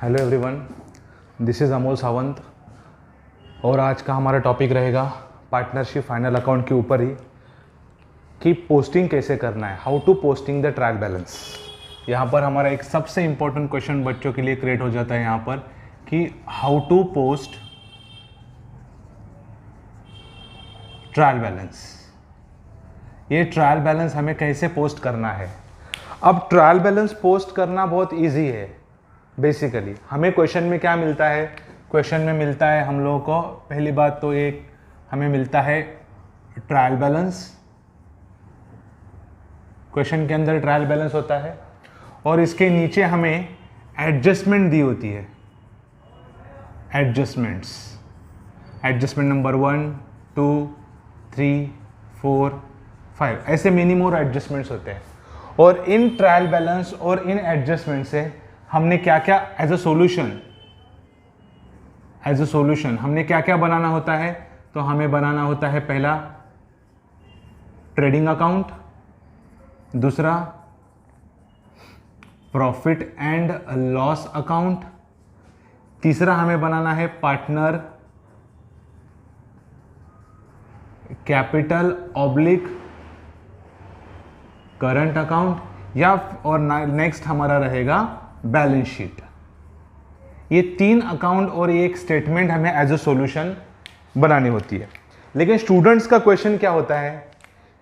Hello everyone, this is Amol Sawant और आज का हमारा टॉपिक रहेगा पार्टनरशिप फाइनल अकाउंट के ऊपर ही कि पोस्टिंग कैसे करना है, how to posting the trial balance. यहाँ पर हमारा एक सबसे इम्पोर्टेंट क्वेश्चन बच्चों के लिए क्रिएट हो जाता है यहाँ पर कि how to post trial balance. ये ट्रायल बैलेंस हमें कैसे पोस्ट करना है। अब ट्रायल बैलेंस पोस्ट करना बहुत ईजी है। बेसिकली हमें क्वेश्चन में क्या मिलता है, क्वेश्चन में मिलता है हम लोगों को पहली बात तो एक हमें मिलता है ट्रायल बैलेंस। क्वेश्चन के अंदर ट्रायल बैलेंस होता है और इसके नीचे हमें एडजस्टमेंट दी होती है। एडजस्टमेंट्स, एडजस्टमेंट नंबर 1, 2, 3, 4, 5 ऐसे मेनी मोर एडजस्टमेंट्स होते हैं। और इन ट्रायल बैलेंस और इन एडजस्टमेंट से हमने क्या क्या एज अ सॉल्यूशन हमने क्या क्या बनाना होता है। तो हमें बनाना होता है पहला ट्रेडिंग अकाउंट, दूसरा प्रॉफिट एंड लॉस अकाउंट, तीसरा हमें बनाना है partner capital oblique current account या और नेक्स्ट हमारा रहेगा बैलेंस शीट। ये 3 अकाउंट और ये एक स्टेटमेंट हमें एज अ सॉल्यूशन बनानी होती है। लेकिन स्टूडेंट्स का क्वेश्चन क्या होता है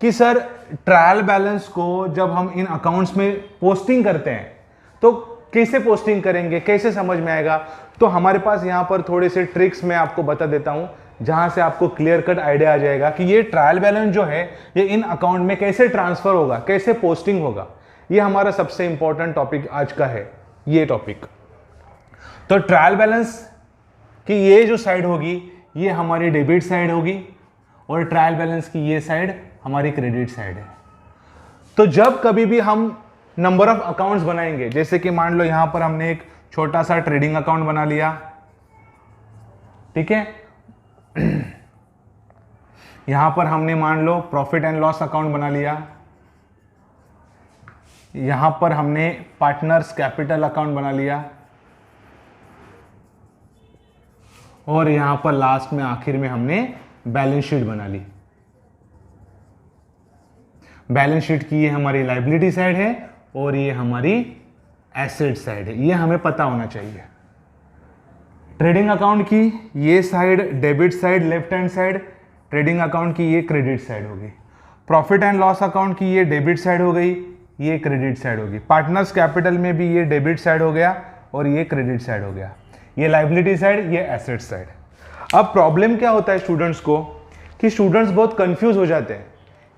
कि सर ट्रायल बैलेंस को जब हम इन अकाउंट्स में पोस्टिंग करते हैं तो कैसे पोस्टिंग करेंगे, कैसे समझ में आएगा। तो हमारे पास यहाँ पर थोड़े से ट्रिक्स मैं आपको बता देता हूँ जहाँ से आपको क्लियर कट आइडिया आ जाएगा कि ये ट्रायल बैलेंस जो है ये इन अकाउंट में कैसे ट्रांसफर होगा, कैसे पोस्टिंग होगा। ये हमारा सबसे इंपॉर्टेंट टॉपिक आज का है ये टॉपिक। तो ट्रायल बैलेंस की ये जो साइड होगी ये हमारी डेबिट साइड होगी और ट्रायल बैलेंस की ये साइड हमारी क्रेडिट साइड है। तो जब कभी भी हम नंबर ऑफ अकाउंट्स बनाएंगे, जैसे कि मान लो यहां पर हमने एक छोटा सा ट्रेडिंग अकाउंट बना लिया, ठीक है। यहां पर हमने मान लो प्रॉफिट एंड लॉस अकाउंट बना लिया, यहां पर हमने पार्टनर्स कैपिटल अकाउंट बना लिया और यहां पर लास्ट में आखिर में हमने बैलेंस शीट बना ली। बैलेंस शीट की ये हमारी लायबिलिटी साइड है और ये हमारी एसेट साइड है। ये हमें पता होना चाहिए। ट्रेडिंग अकाउंट की ये side debit side left hand side, trading account की ये क्रेडिट साइड होगी। प्रॉफिट एंड लॉस अकाउंट की ये डेबिट साइड हो गई, ये क्रेडिट साइड होगी। पार्टनर्स कैपिटल में भी ये डेबिट साइड हो गया और ये क्रेडिट साइड हो गया। ये लायबिलिटी साइड, ये एसेट साइड। अब प्रॉब्लम क्या होता है स्टूडेंट्स को कि स्टूडेंट्स बहुत कंफ्यूज हो जाते हैं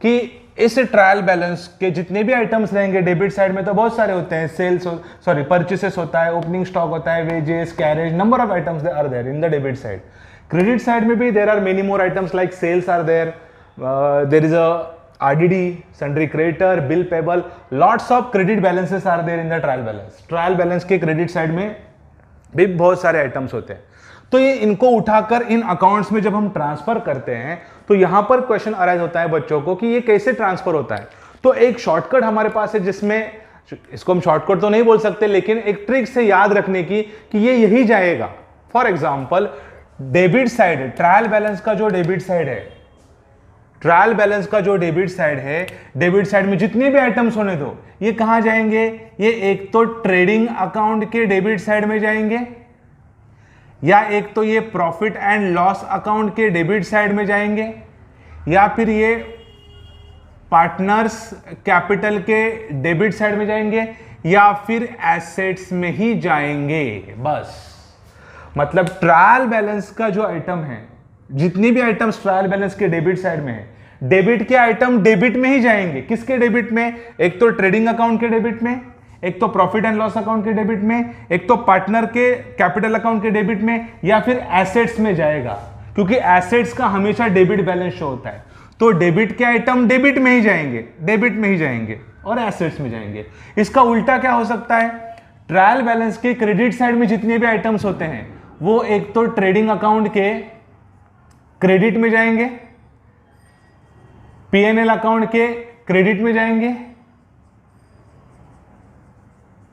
कि इस ट्रायल बैलेंस के जितने भी आइटम्स रहेंगे डेबिट साइड में तो बहुत सारे होते हैं, परचेसेस होता है, ओपनिंग स्टॉक होता है, wages, carriage, number of items are there in the debit side. Credit side में भी there are many more items like sales are there, there is a RDD, sundry creditor, bill payable, lots of credit balances are there in the trial balance। Trial balance के credit side में भी बहुत सारे items होते हैं। तो ये इनको उठाकर इन अकाउंट्स में जब हम ट्रांसफर करते हैं तो यहां पर क्वेश्चन अराइज होता है बच्चों को कि ये कैसे ट्रांसफर होता है। तो एक शॉर्टकट हमारे पास है जिसमें, इसको हम शॉर्टकट तो नहीं बोल सकते लेकिन एक ट्रिक से याद रखने की कि ये यही जाएगा। For example debit side, trial balance का जो डेबिट साइड है, ट्रायल बैलेंस का जो डेबिट साइड है, डेबिट साइड में जितने भी आइटम्स होने दो ये कहां जाएंगे, ये एक तो ट्रेडिंग अकाउंट के डेबिट साइड में जाएंगे या एक तो ये प्रॉफिट एंड लॉस अकाउंट के डेबिट साइड में जाएंगे या फिर ये पार्टनर्स कैपिटल के डेबिट साइड में जाएंगे या फिर एसेट्स में ही जाएंगे। बस मतलब ट्रायल बैलेंस का जो आइटम है, जितनी भी आइटम्स ट्रायल बैलेंस के डेबिट साइड में है, डेबिट के आइटम डेबिट में ही जाएंगे। किसके डेबिट में, एक तो ट्रेडिंग अकाउंट के डेबिट में, एक तो प्रॉफिट एंड लॉस अकाउंट के डेबिट में, एक तो पार्टनर के कैपिटल अकाउंट के डेबिट में या फिर एसेट्स में जाएगा, क्योंकि एसेट्स का हमेशा डेबिट बैलेंस शो होता है। तो डेबिट के आइटम डेबिट में ही जाएंगे, डेबिट में ही जाएंगे और एसेट्स में जाएंगे। इसका उल्टा क्या हो सकता है, ट्रायल बैलेंस के क्रेडिट साइड में जितने भी आइटम्स होते हैं वो एक तो ट्रेडिंग अकाउंट के क्रेडिट में जाएंगे, P&L अकाउंट के क्रेडिट में जाएंगे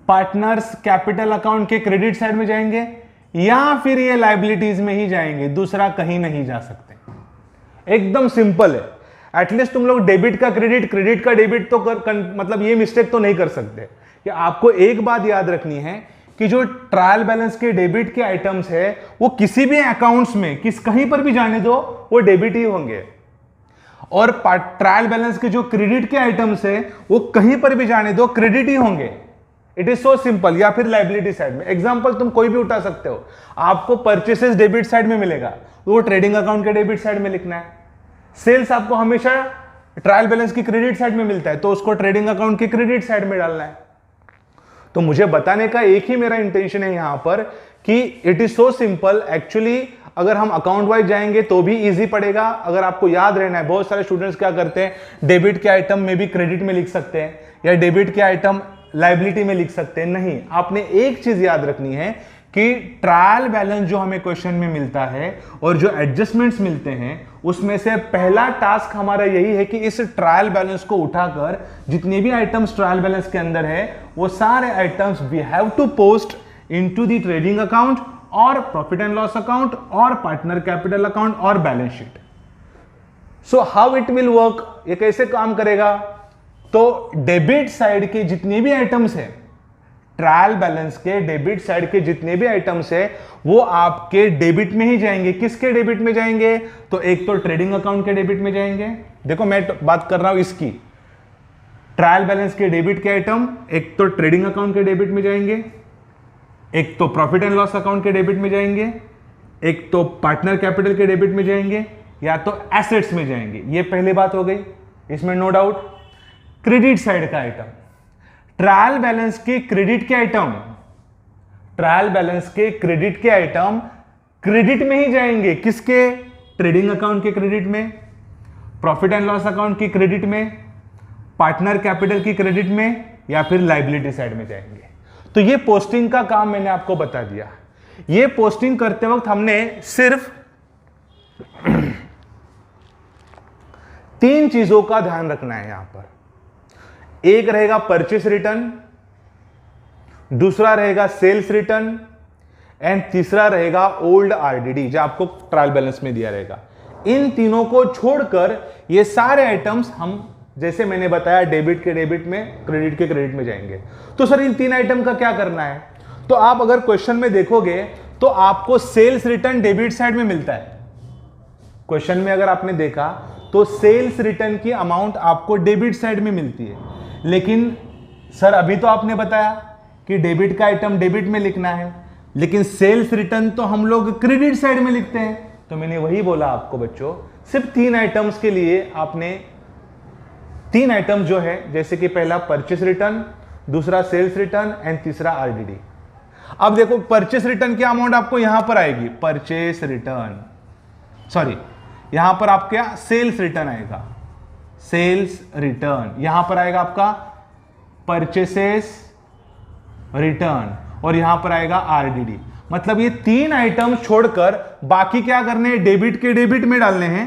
पार्टनर्स कैपिटल अकाउंट के क्रेडिट साइड में जाएंगे या फिर ये लाइबिलिटीज में ही जाएंगे, दूसरा कहीं नहीं जा सकते। एकदम सिंपल है। एटलीस्ट तुम लोग डेबिट का क्रेडिट, क्रेडिट का डेबिट तो मतलब ये मिस्टेक तो नहीं कर सकते कि आपको एक बात याद रखनी है कि जो ट्रायल बैलेंस के डेबिट के आइटम्स है वो किसी भी अकाउंट्स में कहीं पर भी जाने दो वो डेबिट ही होंगे, और ट्रायल बैलेंस के जो क्रेडिट के आइटम्स है वो कहीं पर भी जाने दो क्रेडिट ही होंगे। It is so simple. या फिर लाइबिलिटी साइड में एग्जांपल तुम कोई भी उठा सकते हो। आपको परचेसेस डेबिट साइड में मिलेगा तो वो ट्रेडिंग अकाउंट के डेबिट साइड में लिखना है। सेल्स आपको हमेशा ट्रायल बैलेंस की क्रेडिट साइड में मिलता है तो उसको ट्रेडिंग अकाउंट की क्रेडिट साइड में डालना है। तो मुझे बताने का एक ही मेरा इंटेंशन है यहां पर कि it is so simple. Actually अगर हम अकाउंट वाइज जाएंगे तो भी इजी पड़ेगा। अगर आपको याद रहना है, बहुत सारे स्टूडेंट्स क्या करते हैं, डेबिट के आइटम में भी क्रेडिट में लिख सकते हैं या डेबिट के आइटम लाइबिलिटी में लिख सकते हैं। नहीं, आपने एक चीज याद रखनी है कि ट्रायल बैलेंस जो हमें क्वेश्चन में मिलता है और जो एडजस्टमेंट्स मिलते हैं उसमें से पहला टास्क हमारा यही है कि इस ट्रायल बैलेंस को उठाकर जितने भी आइटम्स ट्रायल बैलेंस के अंदर है वो सारे items we have to post into the trading account और प्रॉफिट एंड लॉस अकाउंट और पार्टनर कैपिटल अकाउंट और balance sheet. So how it will work, ये कैसे काम करेगा? तो डेबिट साइड के जितने भी आइटम्स है, ट्रायल बैलेंस के डेबिट साइड के जितने भी आइटम्स है वो आपके डेबिट में ही जाएंगे। किसके डेबिट में जाएंगे? तो एक तो ट्रेडिंग अकाउंट के डेबिट में जाएंगे। देखो मैं बात कर रहा हूं इसकी, ट्रायल बैलेंस के डेबिट के आइटम एक तो ट्रेडिंग अकाउंट के डेबिट में जाएंगे, एक तो प्रॉफिट एंड लॉस अकाउंट के डेबिट में जाएंगे, एक तो पार्टनर कैपिटल के डेबिट में जाएंगे या तो एसेट्स में जाएंगे। ये पहली बात हो गई, इसमें नो डाउट। क्रेडिट साइड का आइटम, ट्रायल बैलेंस के क्रेडिट के आइटम, ट्रायल बैलेंस के क्रेडिट के आइटम क्रेडिट में ही जाएंगे। किसके? ट्रेडिंग अकाउंट के क्रेडिट में, प्रॉफिट एंड लॉस अकाउंट की क्रेडिट में, पार्टनर कैपिटल की क्रेडिट में या फिर लाइबिलिटी साइड में जाएंगे। तो ये पोस्टिंग का काम मैंने आपको बता दिया। ये पोस्टिंग करते वक्त हमने सिर्फ 3 चीजों का ध्यान रखना है यहां पर। एक रहेगा परचेस रिटर्न, दूसरा रहेगा सेल्स रिटर्न एंड तीसरा रहेगा ओल्ड आरडीडी जो आपको ट्रायल बैलेंस में दिया रहेगा। इन तीनों को छोड़कर ये सारे आइटम्स हम जैसे मैंने बताया डेबिट के डेबिट में, क्रेडिट के क्रेडिट में जाएंगे। तो सर इन 3 आइटम का क्या करना है? तो आप अगर क्वेश्चन में देखोगे तो आपको सेल्स रिटर्न डेबिट साइड में मिलता है। क्वेश्चन में अगर आपने देखा तो सेल्स रिटर्न की अमाउंट आपको डेबिट साइड में मिलती है, लेकिन सर अभी तो आपने बताया कि डेबिट का आइटम डेबिट में लिखना है, लेकिन सेल्स रिटर्न तो हम लोग क्रेडिट साइड में लिखते हैं। तो मैंने वही बोला आपको बच्चों, सिर्फ 3 आइटम्स के लिए आपने 3 आइटम्स जो है, जैसे कि पहला परचेस रिटर्न, दूसरा सेल्स रिटर्न एंड तीसरा आरडीडी। अब देखो परचेस रिटर्न की अमाउंट आपको यहां पर आएगी, परचेस रिटर्न, सॉरी यहां पर आपका सेल्स रिटर्न आएगा, सेल्स रिटर्न यहां पर आएगा आपका परचेसेस रिटर्न और यहां पर आएगा आरडीडी। मतलब ये 3 आइटम छोड़कर बाकी क्या करने हैं? डेबिट के डेबिट में डालने हैं,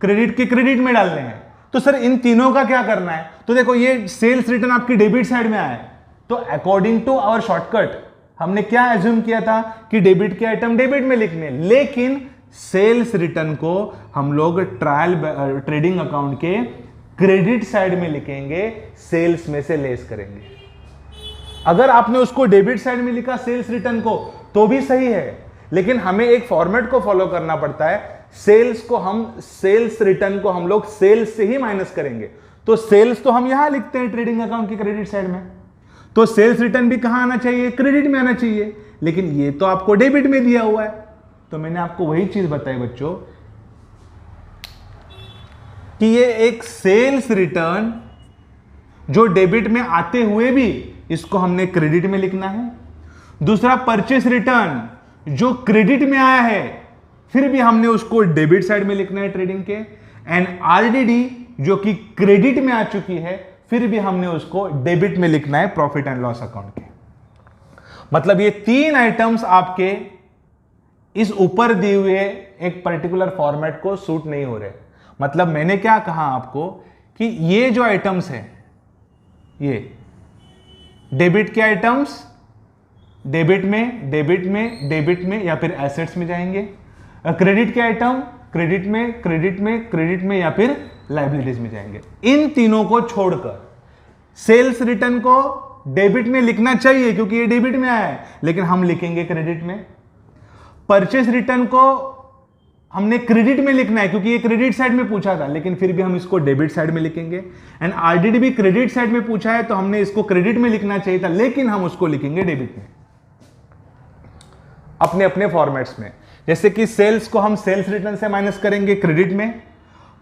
क्रेडिट के क्रेडिट में डालने हैं। तो सर इन तीनों का क्या करना है? तो देखो ये सेल्स रिटर्न आपकी डेबिट साइड में आया, तो अकॉर्डिंग टू आवर शॉर्टकट हमने क्या एज्यूम किया था कि डेबिट के आइटम डेबिट में लिखने, लेकिन सेल्स रिटर्न को हम लोग ट्रेडिंग अकाउंट के क्रेडिट साइड में लिखेंगे, सेल्स में से लेस करेंगे। अगर आपने उसको डेबिट साइड में लिखा सेल्स रिटर्न को तो भी सही है, लेकिन हमें एक फॉर्मेट को फॉलो करना पड़ता है। सेल्स रिटर्न को हम लोग सेल्स से ही माइनस करेंगे। तो सेल्स तो हम यहां लिखते हैं ट्रेडिंग अकाउंट की क्रेडिट साइड में, तो सेल्स रिटर्न भी कहां आना चाहिए? क्रेडिट में आना चाहिए, लेकिन ये तो आपको डेबिट में दिया हुआ है। तो मैंने आपको वही चीज बताई बच्चों कि ये एक सेल्स रिटर्न जो डेबिट में आते हुए भी इसको हमने क्रेडिट में लिखना है, दूसरा परचेस रिटर्न जो क्रेडिट में आया है फिर भी हमने उसको डेबिट साइड में लिखना है ट्रेडिंग के, एंड आरडीडी जो कि क्रेडिट में आ चुकी है फिर भी हमने उसको डेबिट में लिखना है प्रॉफिट एंड लॉस अकाउंट के। मतलब ये 3 आइटम्स आपके इस ऊपर दिए हुए एक पर्टिकुलर फॉर्मेट को सूट नहीं हो रहे। मतलब मैंने क्या कहा आपको कि ये जो आइटम्स हैं डेबिट के आइटम्स डेबिट में, डेबिट में, डेबिट में या फिर एसेट्स में जाएंगे। क्रेडिट के आइटम क्रेडिट में, क्रेडिट में, क्रेडिट में या फिर लायबिलिटीज में जाएंगे। इन तीनों को छोड़कर सेल्स रिटर्न को डेबिट में लिखना चाहिए क्योंकि ये डेबिट में आया है, लेकिन हम लिखेंगे क्रेडिट में। परचेस रिटर्न को हमने क्रेडिट में लिखना है क्योंकि ये क्रेडिट साइड में पूछा था, लेकिन फिर भी हम इसको डेबिट साइड में लिखेंगे। एंड आरडीडी भी क्रेडिट साइड में पूछा है तो हमने इसको क्रेडिट में लिखना चाहिए था, लेकिन हम उसको लिखेंगे डेबिट में, अपने अपने फॉर्मेट्स में। जैसे कि सेल्स को हम सेल्स रिटर्न से माइनस करेंगे क्रेडिट में,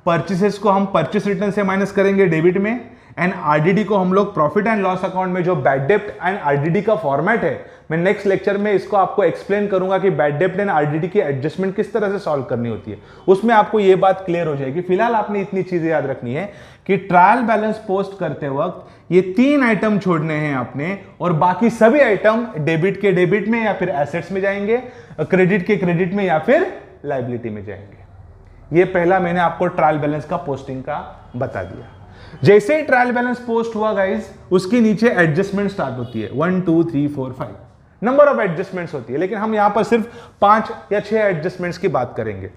परचेसेस को हम परचेस रिटर्न से माइनस करेंगे डेबिट में, एंड आरडीडी को हम लोग प्रॉफिट एंड लॉस अकाउंट में जो बैड डेब्ट एंड आरडीडी का फॉर्मेट है, मैं नेक्स्ट लेक्चर में इसको आपको एक्सप्लेन करूंगा कि बैड डेब्ट एंड आरडीडी की एडजस्टमेंट किस तरह से सॉल्व करनी होती है, उसमें आपको ये बात क्लियर हो जाएगी। फिलहाल आपने इतनी चीजें याद रखनी है कि ट्रायल बैलेंस पोस्ट करते वक्त ये 3 आइटम छोड़ने हैं आपने, और बाकी सभी आइटम डेबिट के डेबिट में या फिर एसेट्स में जाएंगे, क्रेडिट के क्रेडिट में या फिर लायबिलिटी में जाएंगे। ये पहला मैंने आपको ट्रायल बैलेंस का पोस्टिंग का बता दिया। जैसे ही ट्रायल बैलेंस पोस्ट हुआ गाइस, उसके नीचे एडजस्टमेंट स्टार्ट होती है। 1 2 3 4 5 नंबर ऑफ एडजस्टमेंट्स होती है, लेकिन हम यहां पर सिर्फ 5 या 6 एडजस्टमेंट्स की बात करेंगे।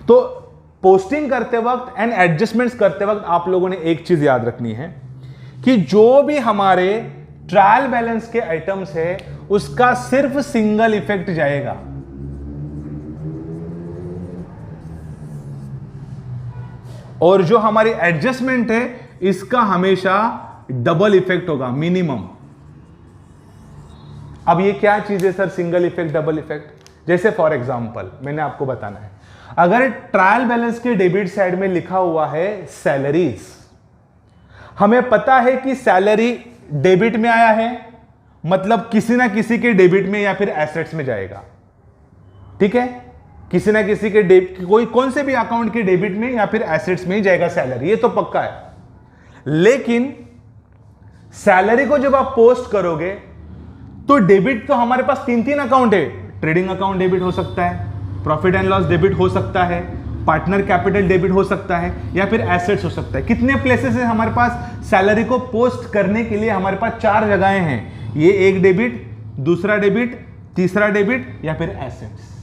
तो पोस्टिंग करते वक्त एंड एडजस्टमेंट्स करते वक्त आप लोगों ने एक चीज याद रखनी है कि जो भी हमारे ट्रायल बैलेंस के आइटम्स है उसका सिर्फ सिंगल इफेक्ट जाएगा, और जो हमारी एडजस्टमेंट है इसका हमेशा डबल इफेक्ट होगा मिनिमम। अब ये क्या चीज है sir, single effect double effect? जैसे फॉर एग्जांपल मैंने आपको बताना है, अगर ट्रायल बैलेंस के डेबिट साइड में लिखा हुआ है सैलरीज, हमें पता है कि सैलरी डेबिट में आया है, मतलब किसी ना किसी के डेबिट में या फिर एसेट्स में जाएगा, ठीक है, किसी ना किसी के कोई कौन से भी अकाउंट के डेबिट में या फिर एसेट्स में ही जाएगा सैलरी, ये तो पक्का है। लेकिन सैलरी को जब आप पोस्ट करोगे तो डेबिट तो हमारे पास 3 अकाउंट है, ट्रेडिंग अकाउंट डेबिट हो सकता है, प्रॉफिट एंड लॉस डेबिट हो सकता है, पार्टनर कैपिटल डेबिट हो सकता है, या फिर एसेट्स हो सकता है। कितने प्लेसेस है हमारे पास सैलरी को पोस्ट करने के लिए? हमारे पास 4 जगहें हैं, ये एक डेबिट, दूसरा डेबिट, तीसरा डेबिट या फिर एसेट्स।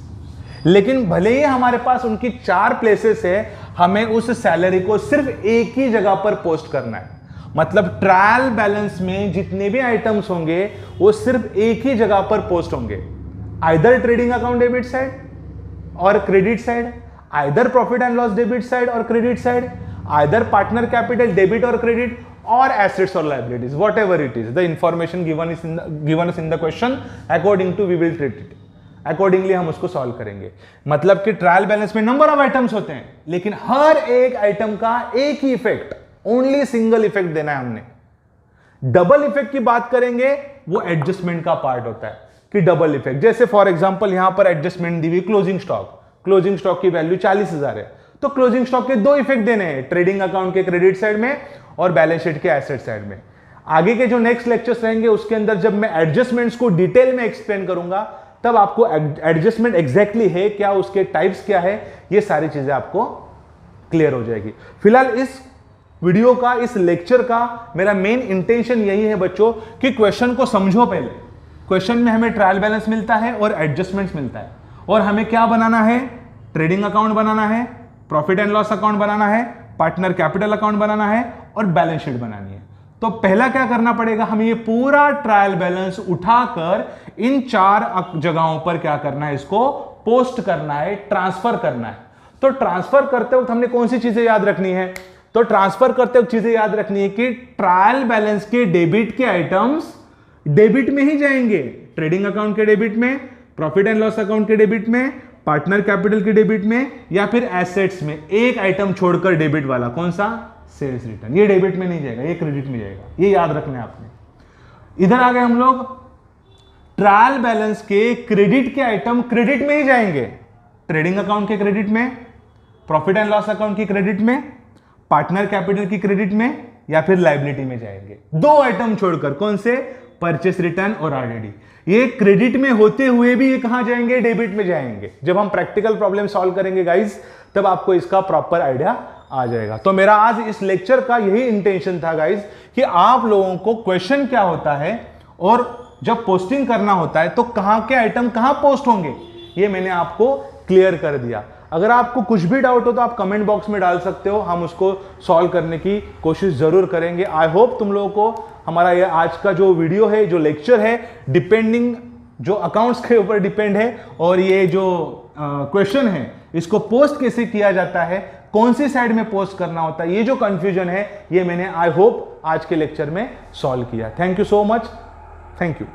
लेकिन भले ही हमारे पास उनकी 4 प्लेसेस है, हमें उस सैलरी को सिर्फ एक ही जगह पर पोस्ट करना है। मतलब ट्रायल बैलेंस में जितने भी आइटम्स होंगे वो सिर्फ एक ही जगह पर पोस्ट होंगे, either trading account debit side और credit side, either profit and loss debit side और credit side, either partner capital debit और क्रेडिट, और एसेट्स और liabilities, whatever it is the information given is in the question, according to we will treat it, accordingly हम उसको solve करेंगे। मतलब कि trial balance में नंबर ऑफ आइटम्स होते हैं, लेकिन हर एक आइटम का एक ही इफेक्ट, ओनली सिंगल इफेक्ट देना है हमने। डबल इफेक्ट की बात करेंगे, वो एडजस्टमेंट का पार्ट होता है कि डबल इफेक्ट। जैसे फॉर एग्जांपल यहां पर एडजस्टमेंट दी हुई क्लोजिंग स्टॉक की वैल्यू 40,000 है, तो क्लोजिंग स्टॉक के 2 इफेक्ट देने हैं, ट्रेडिंग अकाउंट के क्रेडिट साइड में और बैलेंस शीट के एसेट साइड में। आगे के जो नेक्स्ट लेक्चर्स रहेंगे उसके अंदर जब मैं एडजस्टमेंट्स को डिटेल में एक्सप्लेन करूंगा, तब आपको एडजस्टमेंट एग्जैक्टली है क्या, उसके टाइप्स क्या है, ये सारी चीजें आपको क्लियर हो जाएगी। फिलहाल इस वीडियो का, इस लेक्चर का मेरा मेन इंटेंशन यही है बच्चों कि क्वेश्चन को समझो। पहले क्वेश्चन में हमें ट्रायल बैलेंस मिलता है और एडजस्टमेंट्स मिलता है, और हमें क्या बनाना है, ट्रेडिंग अकाउंट बनाना है, प्रॉफिट एंड लॉस अकाउंट बनाना है, पार्टनर कैपिटल अकाउंट बनाना है और बैलेंस शीट बनानी है। तो पहला क्या करना पड़ेगा, हमें ये पूरा ट्रायल बैलेंस उठाकर इन 4 जगहों पर क्या करना है, इसको पोस्ट करना है, ट्रांसफर करना है। तो ट्रांसफर करते वक्त हमने कौन सी चीजें याद रखनी है, तो ट्रांसफर करते वक्त चीजें याद रखनी है कि ट्रायल बैलेंस के डेबिट के आइटम्स डेबिट में ही जाएंगे, ट्रेडिंग अकाउंट के डेबिट में, प्रॉफिट एंड लॉस अकाउंट के डेबिट में, पार्टनर कैपिटल के डेबिट में, या फिर एसेट्स में। एक आइटम छोड़कर डेबिट वाला, कौन सा, सेल्स रिटर्न, ये डेबिट में नहीं जाएगा, ये क्रेडिट में जाएगा, ये याद रखना है आपने। इधर आ गए हम लोग, ट्रायल बैलेंस के क्रेडिट के आइटम क्रेडिट में ही जाएंगे, ट्रेडिंग अकाउंट के क्रेडिट में, प्रॉफिट एंड लॉस अकाउंट की क्रेडिट में, पार्टनर कैपिटल की क्रेडिट में या फिर लायबिलिटी में जाएंगे। 2 आइटम छोड़कर, कौन से, परचेस रिटर्न और आरडीडी। ये क्रेडिट में होते हुए भी ये कहां जाएंगे, डेबिट में जाएंगे। जब हम प्रैक्टिकल प्रॉब्लम सॉल्व करेंगे गाइस, तब आपको इसका प्रॉपर आइडिया आ जाएगा। तो मेरा आज इस लेक्चर का यही इंटेंशन था गाइस, कि आप लोगों को क्वेश्चन क्या होता है और जब पोस्टिंग करना होता है तो कहां के आइटम कहां पोस्ट होंगे, ये मैंने आपको क्लियर कर दिया। अगर आपको कुछ भी डाउट हो तो आप कमेंट बॉक्स में डाल सकते हो, हम उसको सॉल्व करने की कोशिश जरूर करेंगे। आई होप तुम लोगों को हमारा ये आज का जो वीडियो है, जो लेक्चर है, डिपेंडिंग जो अकाउंट्स के ऊपर डिपेंड है, और ये जो क्वेश्चन है इसको पोस्ट कैसे किया जाता है, कौन सी साइड में पोस्ट करना होता है, ये जो कंफ्यूजन है ये मैंने आई होप आज के लेक्चर में सॉल्व किया। Thank you so much, thank you.